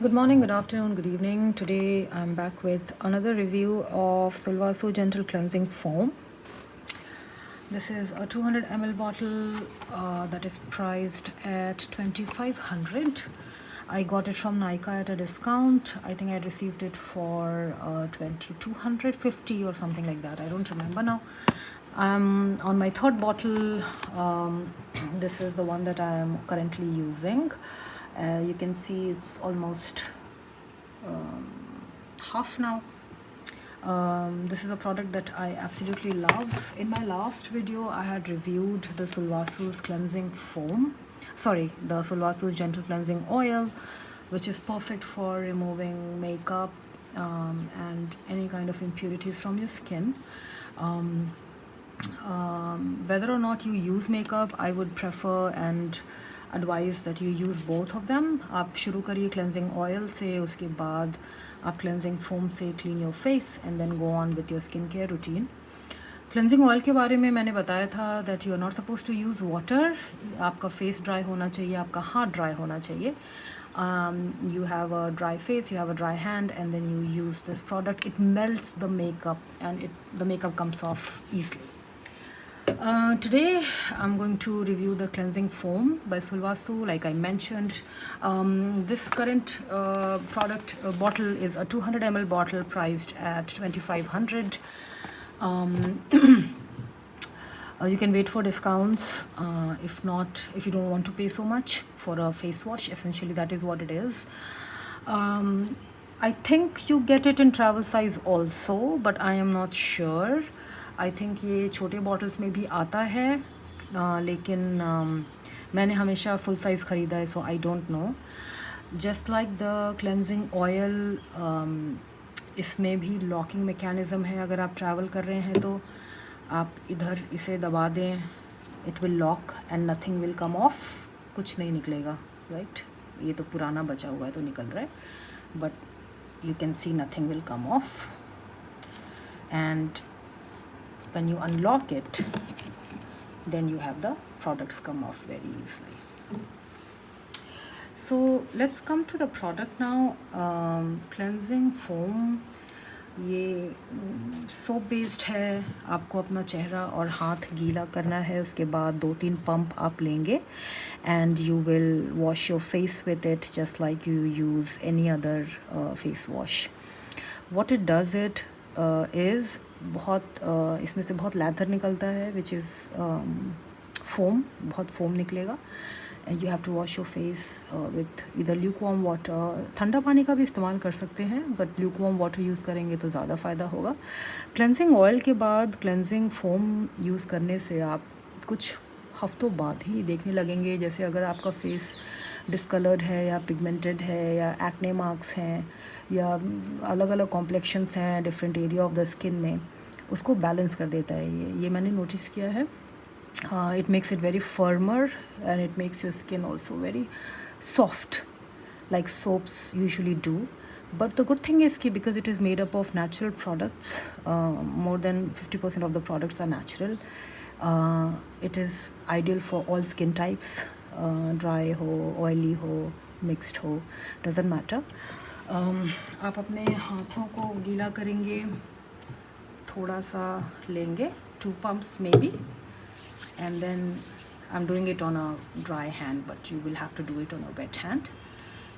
Good morning, good afternoon, good evening. Today I'm back with another review of Sulvasu Gentle Cleansing Foam. This is a 200 ml bottle that is priced at 2500. I got it from Nykaa at a discount. I think I received it for 2250 or something like that. I don't remember now. I'm on my third bottle. This is the one that I am currently using. You can see it's almost half now. This is a product that I absolutely love. In my last video, I had reviewed the Sulvasu's cleansing foam. The Sulvasu's gentle cleansing oil, which is perfect for removing makeup and any kind of impurities from your skin. Whether or not you use makeup, I would prefer and advise that you use both of them. आप शुरू करिए cleansing oil से, उसके बाद आप cleansing foam से clean your face and then go on with your skincare routine. Cleansing oil के बारे में मैंने बताया था that you are not supposed to use water. आपका face dry होना चाहिए, आपका हाथ dry होना चाहिए. You have a dry face, you have a dry hand, and then you use this product. It melts the makeup and the makeup comes off easily. Today I'm going to review the cleansing foam by Sulvasu. Like I mentioned, this current product bottle is a 200 ml bottle priced at 2500. You can wait for discounts. If not, if you don't want to pay so much for a face wash, essentially that is what it is. I think you get it in travel size also, but I am not sure. I think ये छोटे bottles में भी आता है, लेकिन मैंने हमेशा full size ख़रीदा है, so I don't know. Just like the cleansing oil, इसमें भी लॉकिंग मैकेनिज़्म है. अगर आप ट्रैवल कर रहे हैं तो आप इधर इसे दबा दें, it will lock and nothing will come of. कुछ नहीं निकलेगा, राइट. ये तो पुराना बचा हुआ है तो निकल रहा है, but you can see nothing will come of. And when you unlock it, then you have the products come off very easily. So let's come to the product now. Cleansing foam, ये soap based है. आपको अपना चेहरा और हाथ गीला करना है, उसके बाद 2-3 पंप आप लेंगे and you will wash your face with it just like you use any other face wash. What it does is इसमें से बहुत लैथर निकलता है, विच इज़ फोम. बहुत फोम निकलेगा. And you have to wash your face with इधर lukewarm water. ठंडा पानी का भी इस्तेमाल कर सकते हैं, बट ल्यूकवार्म वाटर यूज़ करेंगे तो ज़्यादा फ़ायदा होगा. क्लेंजिंग ऑयल के बाद क्लेंजिंग फोम यूज़ करने से आप कुछ हफ्तों बाद ही देखने लगेंगे जैसे अगर आपका फेस डिस्कलर्ड है या पिगमेंटेड है या एक्ने मार्क्स हैं या अलग अलग कॉम्प्लेक्शंस हैं different area of the skin में, उसको बैलेंस कर देता है ये मैंने नोटिस किया है. It makes it very firmer and it makes your skin also very soft like soaps usually do. But the good thing is कि because it is made up of natural products, more than 50% of the products are natural. It is ideal for all skin types, dry हो, oily हो, mixed हो, doesn't matter. आप अपने हाथों को गीला करेंगे, थोड़ा सा लेंगे, 2 pumps maybe, and then I'm doing it on a dry hand, but you will have to do it on a wet hand.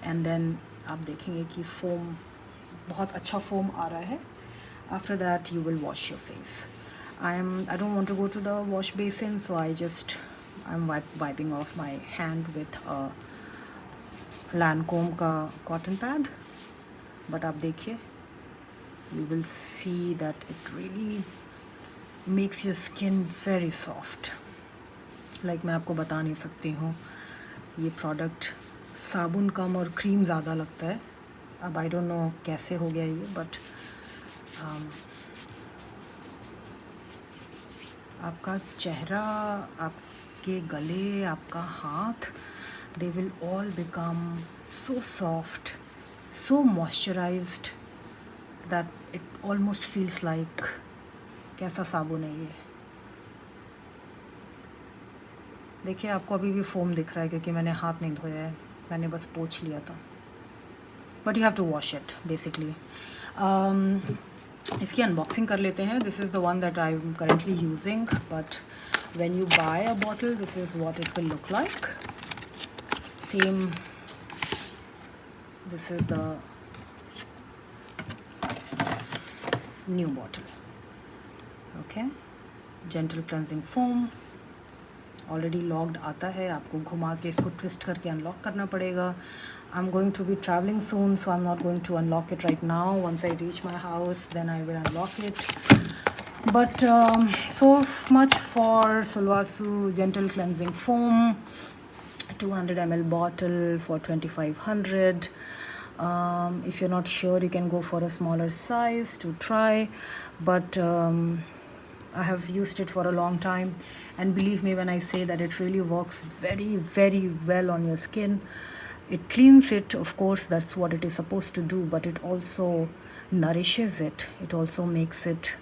And then आप देखेंगे कि फोम बहुत अच्छा फोम आ रहा है. After that you will wash your face. I don't want to go to the wash basin, so I'm wiping off my hand with a Lancome का cotton pad. But आप देखिए, you will see that it really makes your skin very soft. Like मैं आपको बता नहीं सकती हूँ, ये प्रोडक्ट साबुन कम और क्रीम ज़्यादा लगता है. अब आई डोंट नो कैसे हो गया ये, बट आपका चेहरा, आपके गले, आपका हाथ, they will all become so soft, so moisturised that it almost feels like कैसा साबुन है ये. देखिए, आपको अभी भी फोम दिख रहा है क्योंकि मैंने हाथ नहीं धोया है, मैंने बस पोंछ लिया था. but you have to wash it basically. इसकी unboxing कर लेते हैं. This is the one that I'm currently using, but when you buy a bottle, this is what it will look like. Same. This is the new bottle. Okay, gentle cleansing foam. Already locked आता है, आपको घुमा के इसको twist करके unlock करना पड़ेगा. I am going to be travelling soon, so I am not going to unlock it right now. Once I reach my house then I will unlock it. But so much for Sulwhasoo Gentle Cleansing Foam, 200 ml bottle for 2500. If you're not sure, you can go for a smaller size to try, but I have used it for a long time, and believe me when I say that it really works very, very well on your skin. It cleans it, of course, that's what it is supposed to do, but it also nourishes it. It also makes it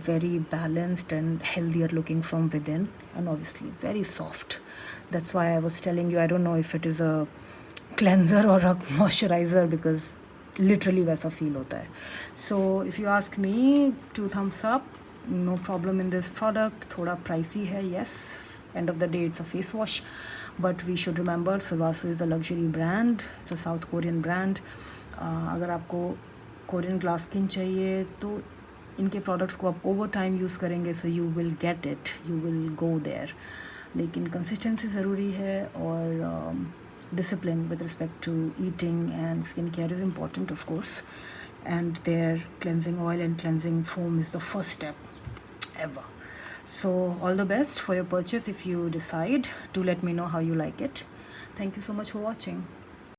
very balanced and healthier looking from within, and obviously very soft. That's why I was telling you, I don't know if it is a cleanser or a moisturizer, because literally वैसा feel होता है. So if you ask me, 2 thumbs up. No problem in this product. थोड़ा pricey है, yes. End of the day, it's a face wash, but we should remember Sulwhasoo is a luxury brand. It's a South Korean brand. अगर आपको Korean glass skin चाहिए तो इनके products को आप over time use करेंगे, so you will get it, you will go there. लेकिन consistency ज़रूरी है, और discipline with respect to eating and skincare is important, of course. And their cleansing oil and cleansing foam is the first step ever. So all the best for your purchase. If you decide, do let me know how you like it. Thank you so much for watching.